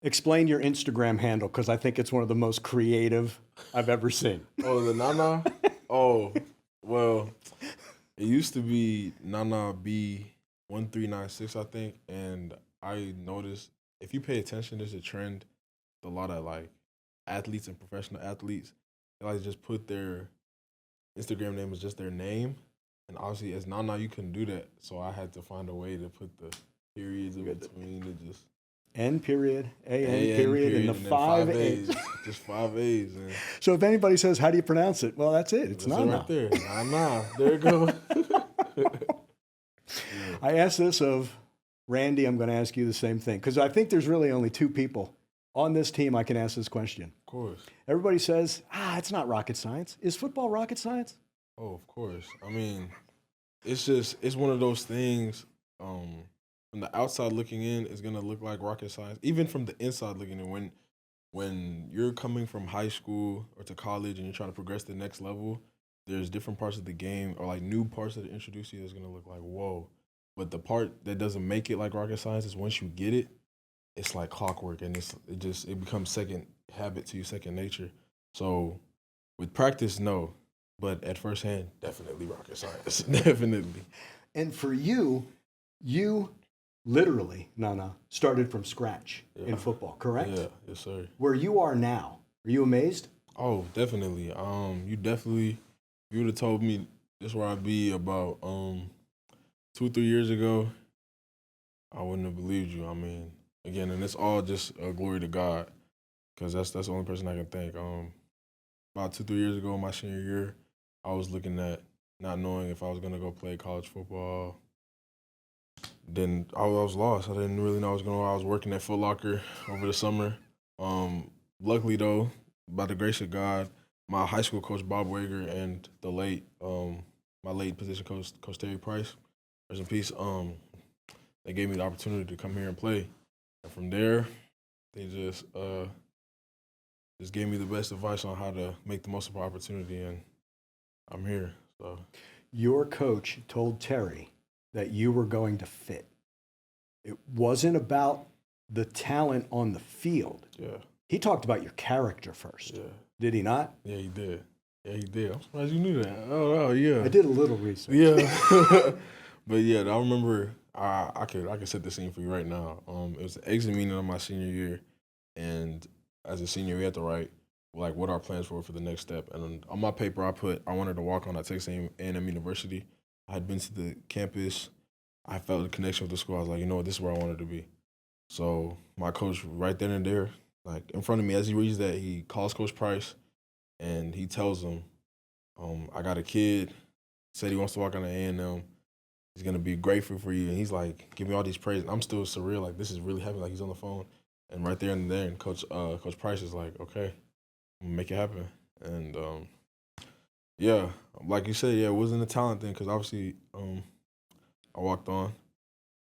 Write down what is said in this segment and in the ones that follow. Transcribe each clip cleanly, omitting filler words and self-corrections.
Explain your Instagram handle because I think it's one of the most creative I've ever seen. Oh, the Nana? Oh, well, it used to be Nana B1396, I think. And I noticed if you pay attention, there's a trend. A lot of like athletes and professional athletes, they like to just put their Instagram name as just their name. And obviously, as Nana, you couldn't do that. So I had to find a way to put the periods in between to just N period, A N AN period, and the and then five A's. A's. Just 5 A's. And So if anybody says, how do you pronounce it? Well, that's it. It's that's it Nana. right there. Nana. There you go. I asked this of Randy. I'm going to ask you the same thing because I think there's really only two people on this team I can ask this question. Of course. Everybody says, it's not rocket science. Is football rocket science? Oh, of course. I mean, it's one of those things. From the outside looking in, it's gonna look like rocket science. Even from the inside looking in, when you're coming from high school or to college and you're trying to progress to the next level, there's different parts of the game or like new parts that are introduced to you that's gonna look like whoa. But the part that doesn't make it like rocket science is once you get it, it's like clockwork and it becomes second habit to you, second nature. So with practice, no. But at first hand, definitely rocket science. Definitely. And for you literally, Nana, started from scratch in football, correct? Yeah, yes, sir. Where you are now, are you amazed? Oh, definitely. You would have told me this where I'd be about 2-3 years ago, I wouldn't have believed you. I mean, again, and it's all just glory to God, because that's the only person I can thank. About 2-3 years ago, my senior year, I was looking at not knowing if I was gonna go play college football. Then I was lost. I didn't really know I was going. I was working at Foot Locker over the summer. Luckily though, by the grace of God, my high school coach Bob Wager and my late position coach Terry Price, rest in peace. They gave me the opportunity to come here and play, and from there, they just gave me the best advice on how to make the most of our opportunity, and I'm here. So Your coach told Terry that you were going to fit. It wasn't about the talent on the field. yeah, He talked about your character first. yeah, Did he not? yeah, he did. Yeah, he did. I'm surprised you knew that. Oh, yeah. I did a little research. Yeah, but yeah, I remember. I could set the scene for you right now. It was the exit meeting of my senior year, and as a senior, we had to write like what our plans were for the next step. And on my paper, I put I wanted to walk on at Texas A&M University. I had been to the campus. I felt a connection with the school. I was like, you know what, this is where I wanted to be. So my coach, right then and there, like in front of me, as he reads that, he calls Coach Price, and he tells him, I got a kid, said he wants to walk on to A&M. He's gonna be grateful for you. And he's like, give me all these praise. I'm still surreal, like this is really happening. Like he's on the phone, and right there and there, and Coach Price is like, okay, I'm gonna make it happen. And yeah, like you said, yeah, it wasn't a talent thing because obviously I walked on.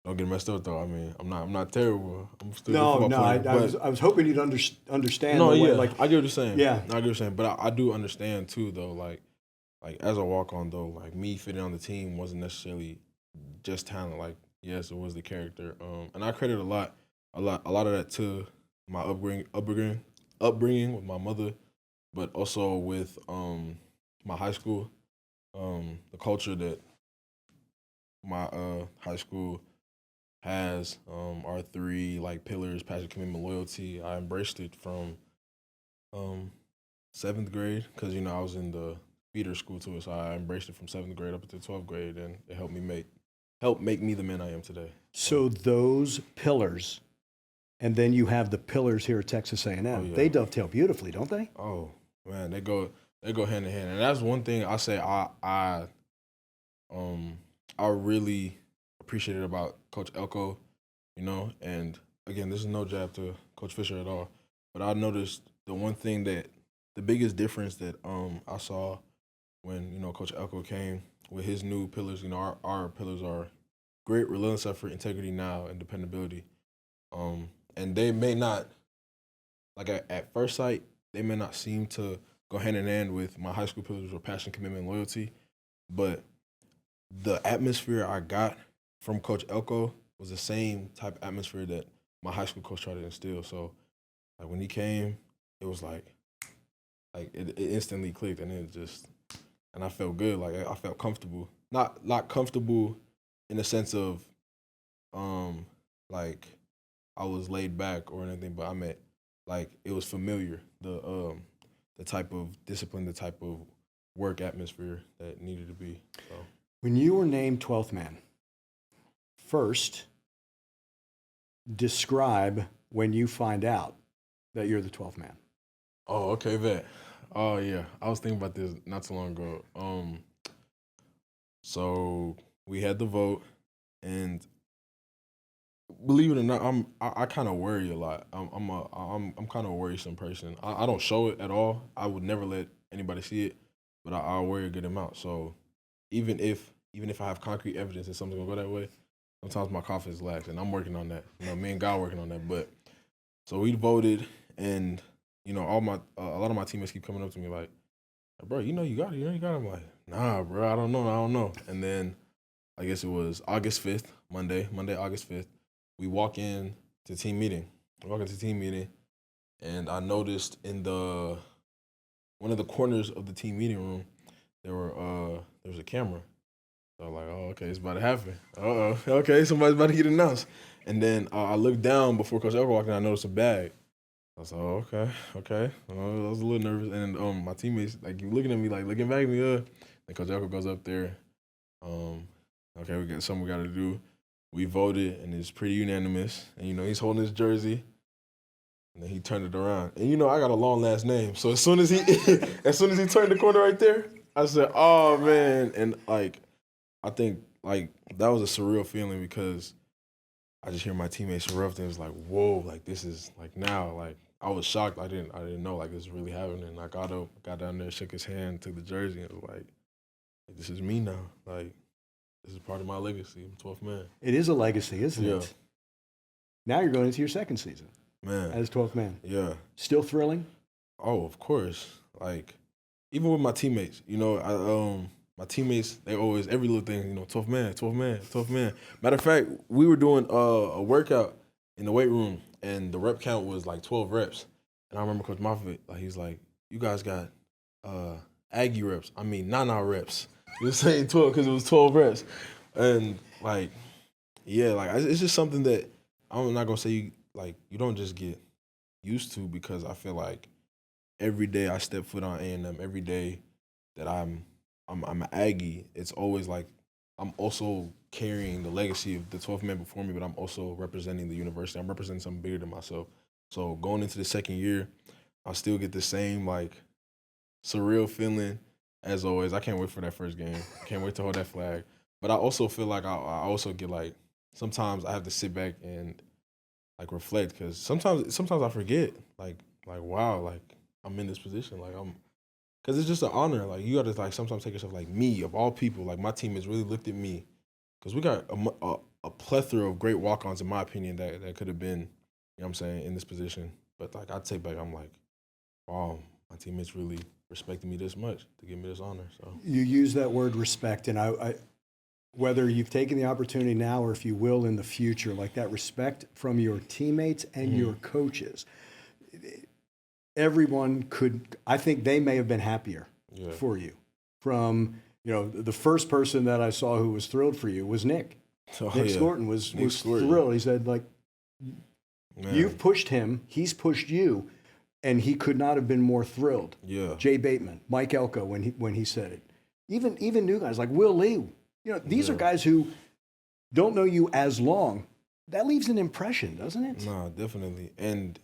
Don't get messed up though. I mean, I'm not terrible. I'm still a good football player. I was hoping you'd understand. No, the way, yeah, like, I get what you're saying. Yeah. I get what you're saying, but I do understand too, though. Like as a walk on though, like me fitting on the team wasn't necessarily just talent. Like yes, it was the character. And I credit a lot of that to my upbringing with my mother, but also with my high school, the culture that my high school has, our three like pillars: passion, commitment, loyalty. I embraced it from 7th grade because I was in the feeder school too, so I embraced it from 7th grade up until 12th grade, and it helped make me the man I am today. So those pillars, and then you have the pillars here at Texas A&M. Oh, yeah. They dovetail beautifully, don't they? Oh man, they go hand in hand, and that's one thing I say I really appreciated about Coach Elko, and again, this is no jab to Coach Fisher at all, but I noticed the biggest difference that I saw when Coach Elko came with his new pillars. Our pillars are grit, relentless effort, integrity now, and dependability. And they may not, like at first sight, they may not seem to go hand in hand with my high school pillars of passion, commitment, and loyalty, but the atmosphere I got from Coach Elko was the same type of atmosphere that my high school coach tried to instill. So Like when he came, it was like it instantly clicked, and and I felt good. Like I felt comfortable. Not comfortable in the sense of like I was laid back or anything, but I meant like it was familiar. The type of discipline, the type of work atmosphere that needed to be. So When you were named 12th man, first describe when you find out that you're the 12th man. oh, okay, that. Oh yeah. I was thinking about this not too long ago. So we had the vote, and believe it or not, I kind of worry a lot. I'm kind of a worrisome person. I don't show it at all. I would never let anybody see it, but I worry a good amount. So even if I have concrete evidence that something's gonna go that way, sometimes my confidence lacks, and I'm working on that. Me and God working on that. But so we voted, and a lot of my teammates keep coming up to me like, bro, you got it, you got it. I'm like, nah, bro, I don't know. And then I guess it was August 5th, Monday, August 5th. We walk in to team meeting. And I noticed in one of the corners of the team meeting room, there was a camera. So I'm like, oh, okay, it's about to happen. Okay, somebody's about to get announced. And then I looked down before Coach Elko walked in. I noticed a bag. I was like, oh, okay. I was a little nervous, and my teammates like looking at me, like looking back at me. And Coach Elko goes up there. Okay, we got something we got to do. We voted, and it's pretty unanimous. And he's holding his jersey, and then he turned it around. And I got a long last name, so as soon as he turned the corner right there, I said, "Oh man!" And like, I think like that was a surreal feeling because I just hear my teammates erupt, and it was like, "Whoa!" Like this is like now, like I was shocked. I didn't know like this was really happening. And I got up, got down there, shook his hand, took the jersey, and it was like this is me now. Like this is part of my legacy. I'm 12th man. It is a legacy, isn't Yeah. it? Now you're going into your second season Man. as 12th man. Yeah. Still thrilling? Oh, of course. Like even with my teammates, my teammates, they always every little thing, 12th man. Matter of fact, we were doing a workout in the weight room, and the rep count was like 12 reps. And I remember Coach Moffitt, like he's like, "You guys got Aggie reps. I mean, Nana reps." He was saying 12 because it was 12 reps, and like, yeah, like it's just something that I'm not gonna say you don't just get used to, because I feel like every day I step foot on A&M, every day that I'm an Aggie, it's always like I'm also carrying the legacy of the 12th man before me, but I'm also representing the university. I'm representing something bigger than myself. So going into the second year, I still get the same like surreal feeling as always. I can't wait for that first game. Can't wait to hold that flag. But I also feel like I also get like sometimes I have to sit back and like reflect, because sometimes I forget like wow, like I'm in this position, like because it's just an honor. Like you got to like sometimes take yourself, like me of all people, like my team has really looked at me, because we got a plethora of great walk-ons in my opinion that could have been, what I'm saying, in this position. But like I take back, I'm like, wow, my teammates really respected me this much to give me this honor. So You use that word respect, and I whether you've taken the opportunity now or if you will in the future, like that respect from your teammates and your coaches. Everyone I think they may have been happier for you. From, the first person that I saw who was thrilled for you was Nick. Nick Scorton was thrilled. He said, like, Man. You've pushed him, he's pushed you, and he could not have been more thrilled. Yeah. Jay Bateman, Mike Elko, when he said it. Even new guys like Will Lee. These are guys who don't know you as long. That leaves an impression, doesn't it? No, definitely. And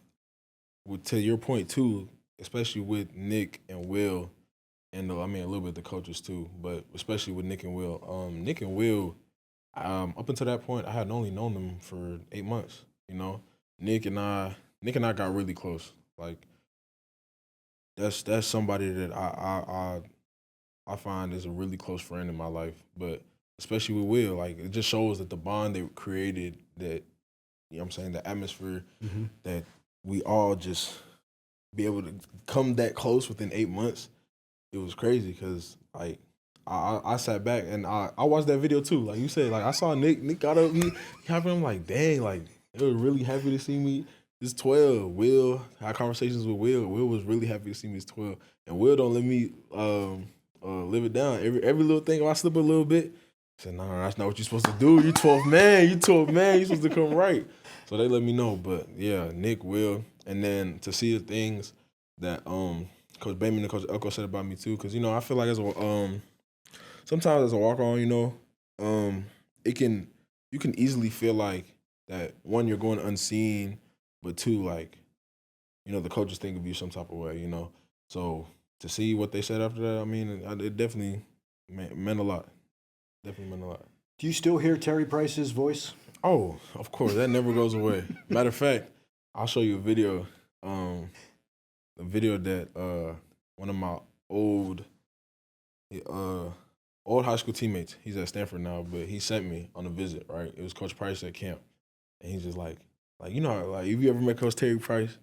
to your point too, especially with Nick and Will, and I mean a little bit the coaches too, but especially with Nick and Will. Nick and Will, up until that point, I had only known them for 8 months. Nick and I got really close. Like that's somebody that I find is a really close friend in my life. But especially with Will, like it just shows that the bond they created, that what I'm saying, the atmosphere that we all just be able to come that close within 8 months. It was crazy because like I sat back and I watched that video too. Like you said, like I saw Nick got up, he happy. I'm like, dang, like they were really happy to see me It's 12. Will had conversations with Will. Will was really happy to see me as 12, and Will don't let me live it down. Every little thing, if I slip a little bit, I said, "No, that's not what you're supposed to do. You 12 man. You 12 man. You supposed to come right." So they let me know. But yeah, Nick, Will, and then to see the things that Coach Bateman and Coach Elko said about me too, because I feel like sometimes as a walk on, you can easily feel like that one, you're going unseen, but two, like, the coaches think of you some type of way, So to see what they said after that, I mean, it definitely meant a lot. Definitely meant a lot. Do you still hear Terry Price's voice? Oh, of course. That never goes away. Matter of fact, I'll show you a video. A video that one of my old high school teammates, he's at Stanford now, but he sent me on a visit, right? It was Coach Price at camp. And he's just like, if you ever met Coach Terry Price,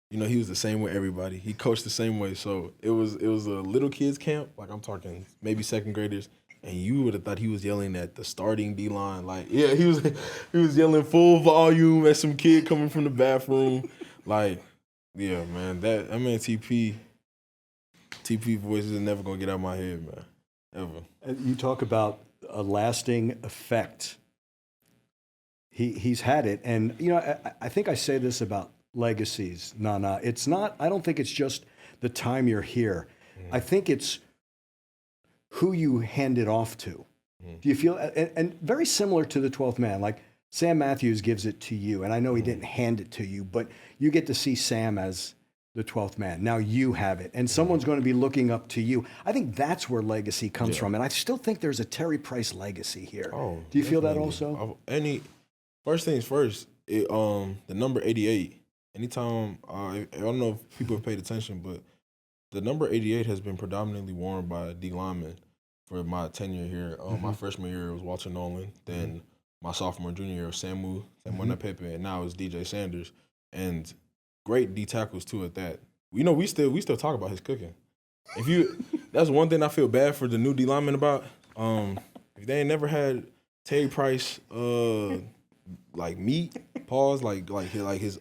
he was the same way everybody. He coached the same way. So it was a little kids camp, like I'm talking maybe second graders, and you would have thought he was yelling at the starting D-line. Like, yeah, he was yelling full volume at some kid coming from the bathroom. Like, yeah, man, that TP voice is never gonna get out of my head, man, ever. You talk about a lasting effect. He's had it, and I think I say this about legacies, Nana. It's not. I don't think it's just the time you're here. I think it's who you hand it off to. Do you feel? And very similar to the 12th man, like Sam Matthews gives it to you, and I know he didn't hand it to you, but you get to see Sam as the 12th man. Now you have it, and someone's going to be looking up to you. I think that's where legacy comes from, and I still think there's a Terry Price legacy here. Oh, do you feel that also? First things first, the number 88. Anytime, I don't know if people have paid attention, but the number 88 has been predominantly worn by D linemen for my tenure here. My freshman year was Walter Nolan. Then my sophomore and junior year was Samu Napepe, and now it's DJ Sanders. And great D tackles too at that. We still talk about his cooking. That's one thing I feel bad for the new D linemen about. If they ain't never had Terry Price like meat, like his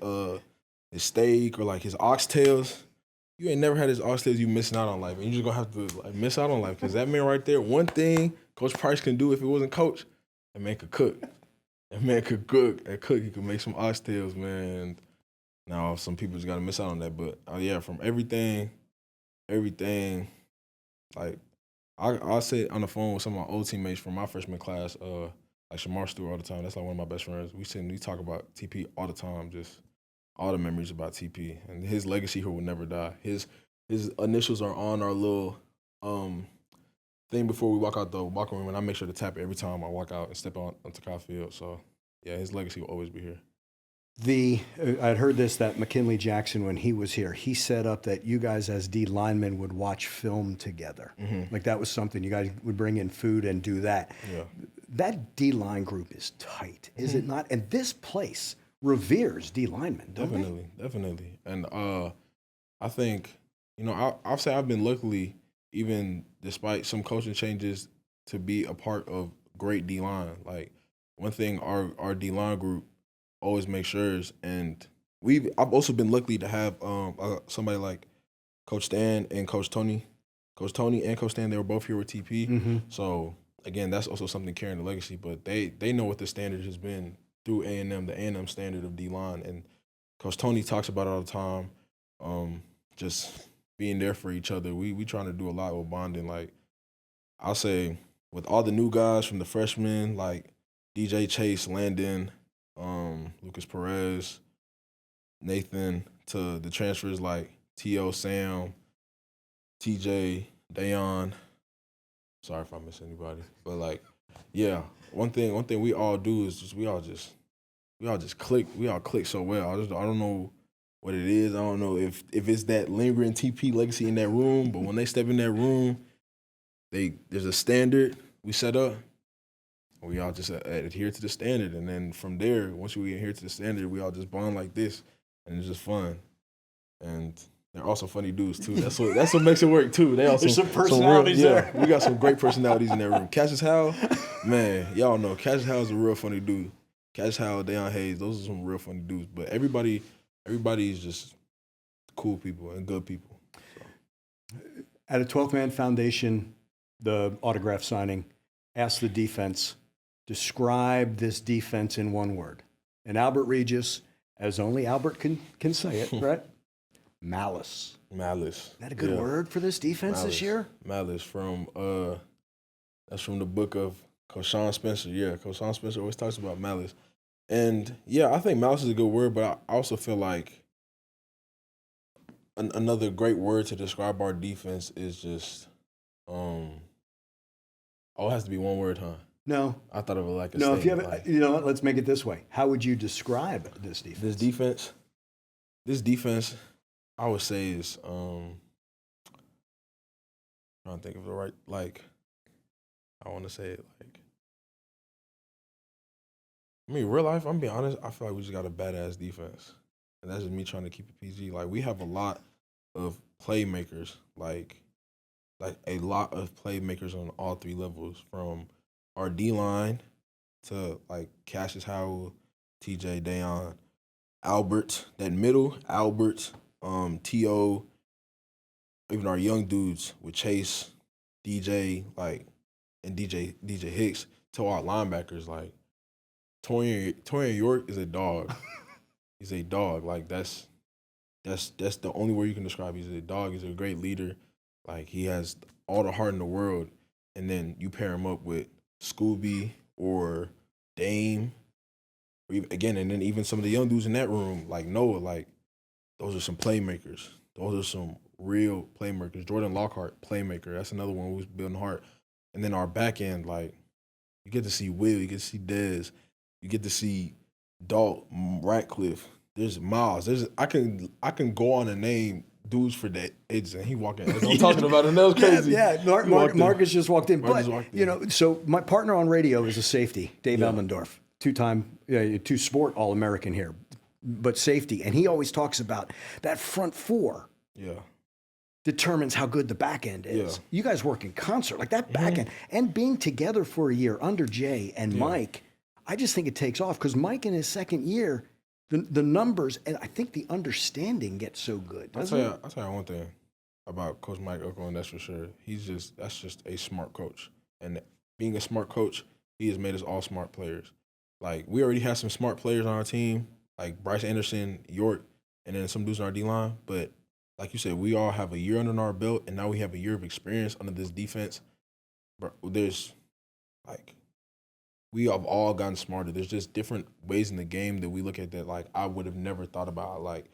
steak or like his oxtails. You ain't never had his oxtails, you missing out on life. And you're just going to have to miss out on life. Because that man right there, one thing Coach Price can do if it wasn't coach, that man could cook. That man could cook. He could make some oxtails, man. Now, some people just got to miss out on that. But, from everything, like, I sit on the phone with some of my old teammates from my freshman class, like Shamar Stewart all the time. That's like one of my best friends. We talk about TP all the time, just all the memories about TP. And his legacy here will never die. His initials are on our little thing before we walk out the locker room, and I make sure to tap it every time I walk out and step onto Kyle Field. So, yeah, his legacy will always be here. I'd heard this, that McKinley Jackson, when he was here, he set up that you guys as D linemen would watch film together. Like that was something you guys would bring in food and do that. Yeah. That D line group is tight, is it not? And this place reveres D linemen, don't they? Definitely. And I think, I'll say I've been luckily, even despite some coaching changes, to be a part of great D line. Like one thing our D line group always make sure is, and I've also been lucky to have somebody like Coach Stan and Coach Tony. Coach Tony and Coach Stan, they were both here with TP. So again, that's also something carrying the legacy. But they know what the standard has been through A&M, the A&M standard of D-line. And Coach Tony talks about it all the time, just being there for each other. We trying to do a lot with bonding. Like, I'll say with all the new guys from the freshmen, like DJ Chase, Landon, Lucas Perez, Nathan, to the transfers like T.O., Sam, TJ, Dayon. Sorry if I miss anybody. But like, yeah, one thing we all do is just we all just click. We all click so well. I don't know what it is. I don't know if it's that lingering TP legacy in that room, but when they step in that room, there's a standard we set up. We all just adhere to the standard, and then from there, once we adhere to the standard, we all just bond like this, and it's just fun. And they're also funny dudes too. That's what makes it work too. There's some personalities there. We got some great personalities in that room. Cassius Howell, man, y'all know Cassius Howell's a real funny dude. Cassius Howell, Deion Hayes, those are some real funny dudes. But everybody everybody's just cool people and good people. At a 12-man foundation, the autograph signing, ask the defense, describe this defense in one word. And Albert Regis, as only Albert can say it, right? Malice. Malice. Is that a good word for this defense this year? Malice from that's from the book of Coach Sean Spencer. Yeah, Coach Sean Spencer always talks about malice. And yeah, I think malice is a good word, but I also feel like another great word to describe our defense is just it has to be one word, huh? No. I thought of it like a no. If you statement, have, you know what? Let's make it this way. How would you describe this defense? This defense, I would say is trying to think of the right, like, I want to say it like, I mean, real life, I'm being honest, I feel like we just got a badass defense. And that's just me trying to keep it PG. Like, we have a lot of playmakers, like a lot of playmakers on all three levels, from our D-line to, like, Cassius Howell, TJ, Dayon, Albert, that middle, Albert, T.O., even our young dudes with Chase, DJ, like, and DJ Hicks, to our linebackers, like, Torian York is a dog. He's a dog. Like, that's the only word you can describe. He's a dog. He's a great leader. Like, he has all the heart in the world. And then you pair him up with Scooby or Dame, or again, and then even some of the young dudes in that room, like Noah, like, those are some playmakers. Those are some real playmakers. Jordan Lockhart, playmaker. That's another one who's building heart. And then our back end, like, you get to see Will, you get to see Dez, you get to see Dalt, Ratcliffe. There's Miles. I can go on and name dudes for that age, and he walking. I'm talking about it. That was crazy. Yeah. Marcus just walked in. You know, so my partner on radio is a safety, Dave Elmendorf, two-time two-sport All-American here, but safety, and he always talks about that front four. Yeah. Determines how good the back end is. Yeah. You guys work in concert, like that back end, and being together for a year under Jay and Mike. I just think it takes off because Mike in his second year, the numbers and I think the understanding gets so good. I'll tell you one thing about Coach Mike Oakland, that's for sure. That's just a smart coach. And being a smart coach, he has made us all smart players. Like, we already have some smart players on our team, like Bryce Anderson, York, and then some dudes on our D-line. But like you said, we all have a year under our belt, and now we have a year of experience under this defense. But there's, like, we have all gotten smarter. There's just different ways in the game that we look at that, like, I would have never thought about. Like,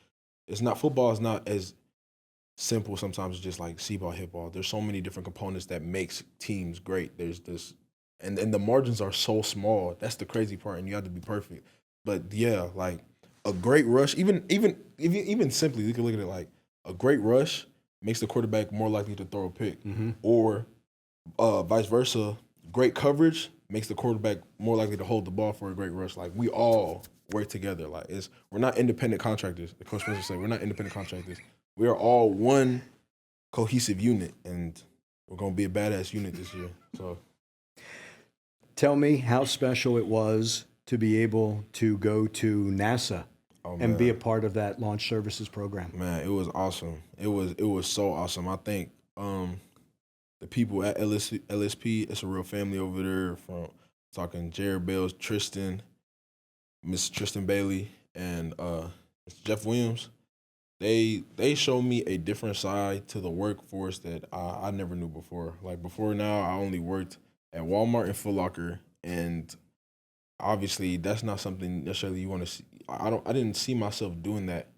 football is not as simple sometimes as just like C-ball, hit ball. There's so many different components that makes teams great. There's this, and the margins are so small. That's the crazy part, and you have to be perfect. But yeah, like, a great rush, even simply, you can look at it like a great rush makes the quarterback more likely to throw a pick, or vice versa. Great coverage makes the quarterback more likely to hold the ball for a great rush. Like, we all work together. Like, we're not independent contractors. The Coach Spencer said we're not independent contractors. We are all one cohesive unit, and we're gonna be a badass unit this year. So, tell me how special it was to be able to go to NASA and be a part of that launch services program. Man, it was awesome. It was so awesome. I think the people at LSP, it's a real family over there. From talking Jared Bales, Tristan, Miss Tristan Bailey, and Mr. Jeff Williams. They showed me a different side to the workforce that I never knew before. Like, before now, I only worked at Walmart and Foot Locker, and obviously that's not something necessarily you want to see. I didn't see myself doing that.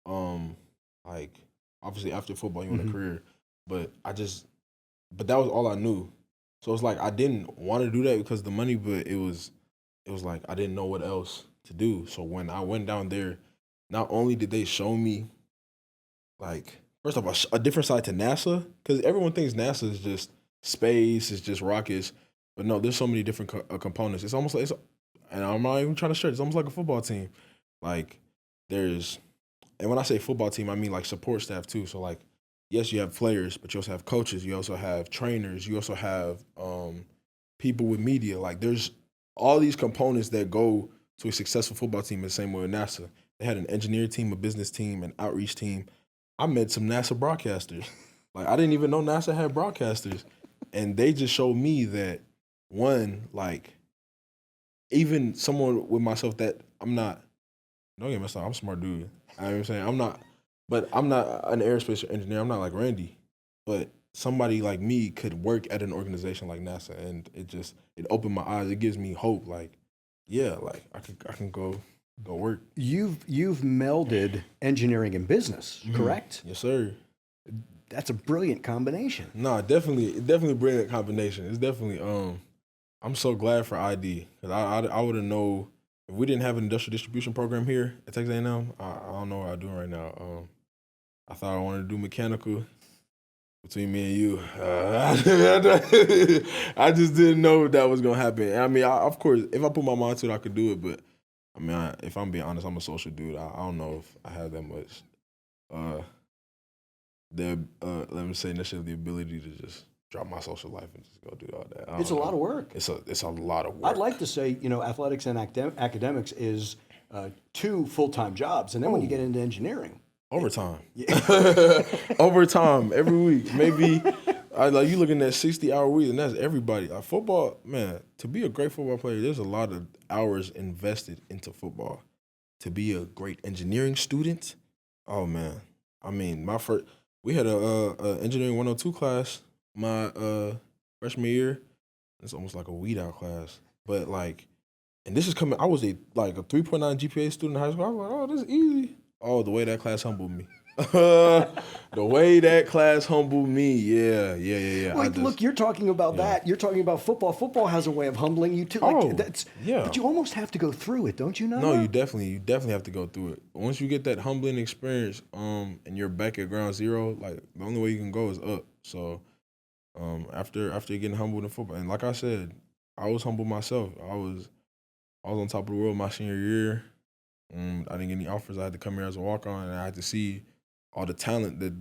Like, obviously after football you want a career, but that was all I knew. So it's like I didn't want to do that because of the money, but it was like I didn't know what else to do. So when I went down there, not only did they show me, like, first of all, a different side to NASA, because everyone thinks NASA is just space, it's just rockets, but no, there's so many different components. It's almost like, and I'm not even trying to stretch, it's almost like a football team. Like, and when I say football team, I mean like support staff too. So, like, yes, you have players, but you also have coaches, you also have trainers, you also have people with media. Like, there's all these components that go to a successful football team the same way with NASA. They had an engineer team, a business team, an outreach team. I met some NASA broadcasters. Like, I didn't even know NASA had broadcasters. And they just showed me that, one, like, even someone with myself that I'm not, don't get me started, I'm a smart dude. You know what I'm saying? I'm not an aerospace engineer. I'm not like Randy. But somebody like me could work at an organization like NASA, and it opened my eyes. It gives me hope. Like, yeah, like I can go work. You've melded engineering and business, correct? Yes, sir. That's a brilliant combination. No, definitely a brilliant combination. It's definitely I'm so glad for ID, because I wouldn't know if we didn't have an industrial distribution program here at Texas A&M. I don't know what I'm doing right now. I thought I wanted to do mechanical. Between me and you, I just didn't know that was gonna happen. I mean, of course, if I put my mind to it, I could do it. But I mean, if I'm being honest, I'm a social dude. I don't know if I have that much. Let me say, necessarily the ability to just drop my social life and just go do all that. It's a lot of work. It's a lot of work. I'd like to say, athletics and academics is 2 full-time jobs, and then when you get into engineering, overtime. Yeah. Overtime every week. Maybe you looking at 60-hour weeks, and that's everybody. Football, man, to be a great football player, there's a lot of hours invested into football. To be a great engineering student, oh man. I mean, we had a engineering 102 class my freshman year. It's almost like a weed out class. But and this is coming, I was a 3.9 GPA student in high school. I was like, oh, this is easy. Oh, the way that class humbled me. The way that class humbled me. Yeah. Wait, look, you're talking about that. You're talking about football. Football has a way of humbling you too. Yeah. But you almost have to go through it, don't you know? No, you definitely have to go through it. Once you get that humbling experience, and you're back at ground zero, the only way you can go is up. So, after getting humbled in football, and like I said, I was humbled myself. I was on top of the world my senior year. I didn't get any offers. I had to come here as a walk-on, and I had to see all the talent that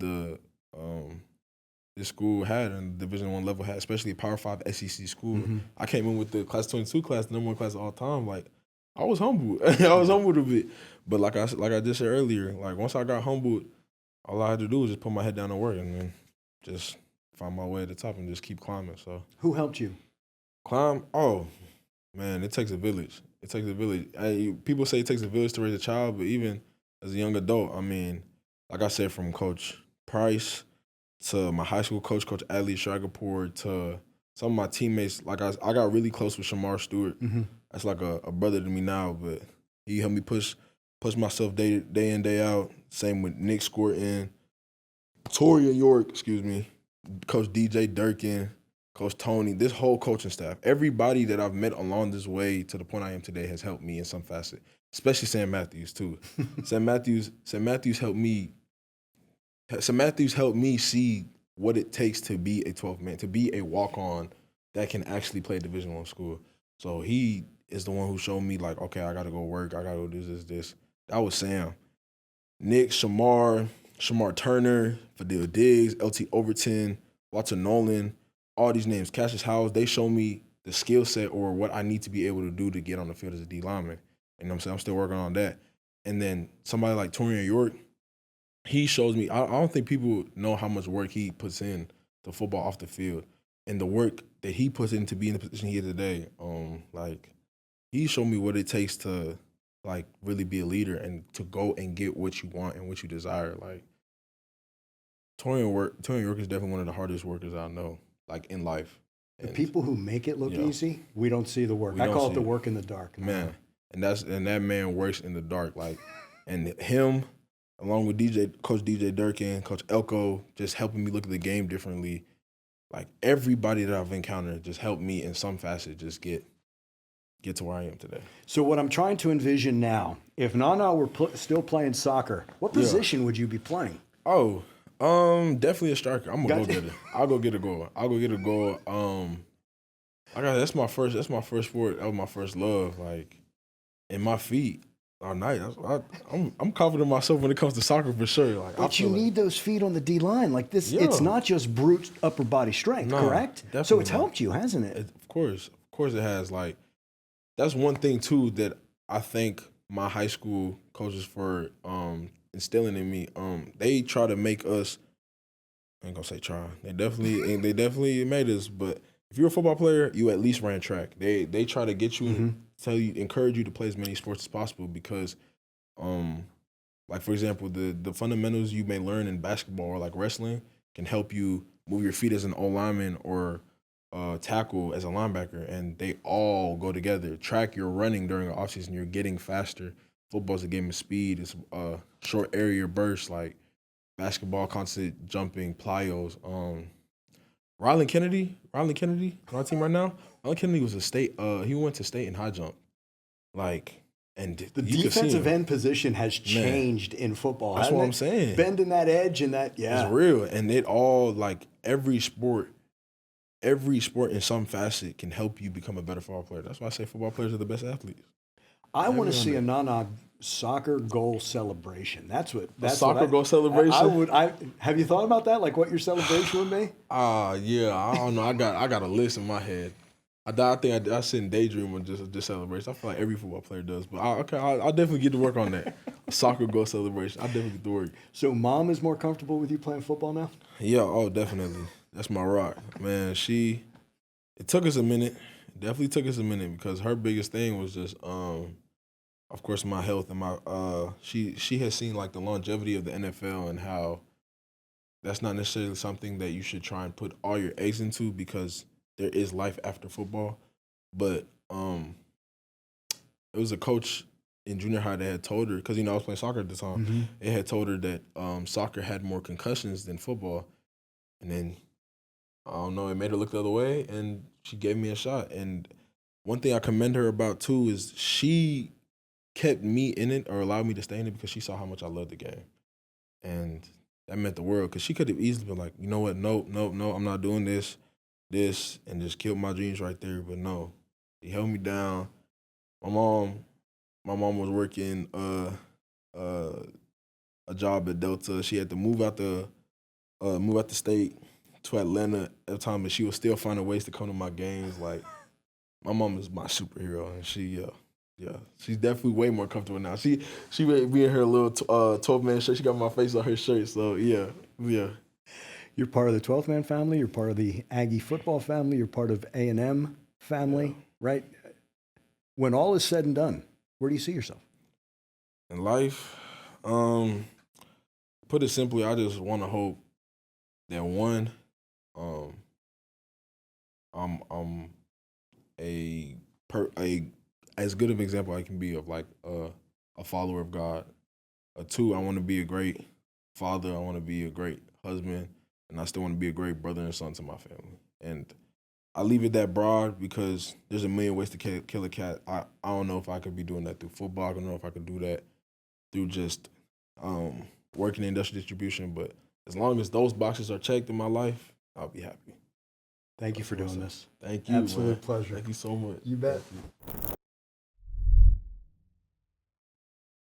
this school had and the Division I level had, especially a Power 5 SEC school. Mm-hmm. I came in with the Class 22 class, the number 1 class of all time. I was humbled. I was humbled a bit. But like I just said earlier, once I got humbled, all I had to do was just put my head down and work, and then just find my way at the top and just keep climbing. So who helped you? Climb? Oh, man, it takes a village. It takes a village. People say it takes a village to raise a child, but even as a young adult, I mean, like I said, from Coach Price to my high school coach, Coach Adley Shagapur, to some of my teammates. I got really close with Shamar Stewart. Mm-hmm. That's like a brother to me now, but he helped me push myself day in, day out. Same with Nick Scorton, Toria York, Coach DJ Durkin, Coach Tony, this whole coaching staff. Everybody that I've met along this way to the point I am today has helped me in some facet, especially Sam Matthews too. Sam Matthews helped me. Sam Matthews helped me see what it takes to be a 12th man, to be a walk-on that can actually play Division I school. So he is the one who showed me okay, I got to go work. I got to do this. That was Sam. Nick, Shamar Turner, Fadil Diggs, LT Overton, Walter Nolan, all these names, Cassius Howes, they show me the skill set or what I need to be able to do to get on the field as a D lineman. And I'm saying I'm still working on that. And then somebody like Torian York, he shows me, I don't think people know how much work he puts in to football off the field. And the work that he puts in to be in the position he is today, he showed me what it takes to really be a leader and to go and get what you want and what you desire. Torian York is definitely one of the hardest workers I know, in life. The people who make it look easy, we don't see the work. I call it the work in the dark. Man, and that man works in the dark. And him, along with Coach DJ Durkin, Coach Elko, just helping me look at the game differently. Everybody that I've encountered just helped me in some facet just get to where I am today. So what I'm trying to envision now, if Nana were still playing soccer, what position would you be playing? Oh, definitely a striker. I'm a go-getter. I'll go get a goal. That's my first sport. That was my first love. And my feet are nice. I'm confident in myself when it comes to soccer for sure. But you need those feet on the D line. This, it's not just brute upper body strength, correct? So it's helped you, hasn't it? Of course it has. That's one thing too that I think my high school coaches for instilling in me. They try to make us. I ain't gonna say try. They definitely made us. But if you're a football player, you at least ran track. They try to get you, encourage you to play as many sports as possible because, like for example, the fundamentals you may learn in basketball or like wrestling can help you move your feet as an O lineman or tackle as a linebacker, and they all go together. Track, you're running during the offseason, you're getting faster. Football's a game of speed. It's short area bursts like basketball, constant jumping, plyos. Rylan Kennedy on our team right now. Rylan Kennedy was a state. He went to state in high jump, like, and The you could see defensive him. end position has changed in football. That's hasn't what it? I'm saying. Bending that edge and that, yeah. It's real, and it all like every sport in some facet can help you become a better football player. That's why I say football players are the best athletes. I want to see a Nana soccer goal celebration. That's what. Soccer goal celebration? Have you thought about that? Like what your celebration would be? Yeah, I don't know. I got a list in my head. I think I sit and daydream on just celebration. I feel like every football player does. But I'll definitely get to work on that. A soccer goal celebration. I'll definitely get to work. So mom is more comfortable with you playing football now? Yeah, oh, definitely. That's my rock. Man, it took us a minute. It definitely took us a minute because her biggest thing was just, of course, my health and my, she has seen like the longevity of the NFL and how that's not necessarily something that you should try and put all your eggs into because there is life after football. But it was a coach in junior high that had told her, because, I was playing soccer at the time, It had told her that soccer had more concussions than football. And then, I don't know, it made her look the other way, and she gave me a shot. And one thing I commend her about, too, is she kept me in it or allowed me to stay in it because she saw how much I loved the game. And that meant the world because she could have easily been like, you know what, nope, I'm not doing this, and just killed my dreams right there. But no, he held me down. My mom was working a job at Delta. She had to move out the state to Atlanta at the time, but she was still finding ways to come to my games. Like, my mom is my superhero, and she's definitely way more comfortable now. She made me in her little 12-man shirt. She got my face on her shirt, so yeah. You're part of the 12th-man family. You're part of the Aggie football family. You're part of A&M family, right? When all is said and done, where do you see yourself? In life, put it simply, I just want to hope that one, I'm a as good of an example I can be of like a follower of God. Two, I want to be a great father. I want to be a great husband, and I still want to be a great brother and son to my family. And I leave it that broad because there's a million ways to kill a cat. I don't know if I could be doing that through football. I don't know if I could do that through just working in industrial distribution. But as long as those boxes are checked in my life, I'll be happy. Thank you for doing this. Thank you. Absolute man. pleasure. Thank you so much. You bet.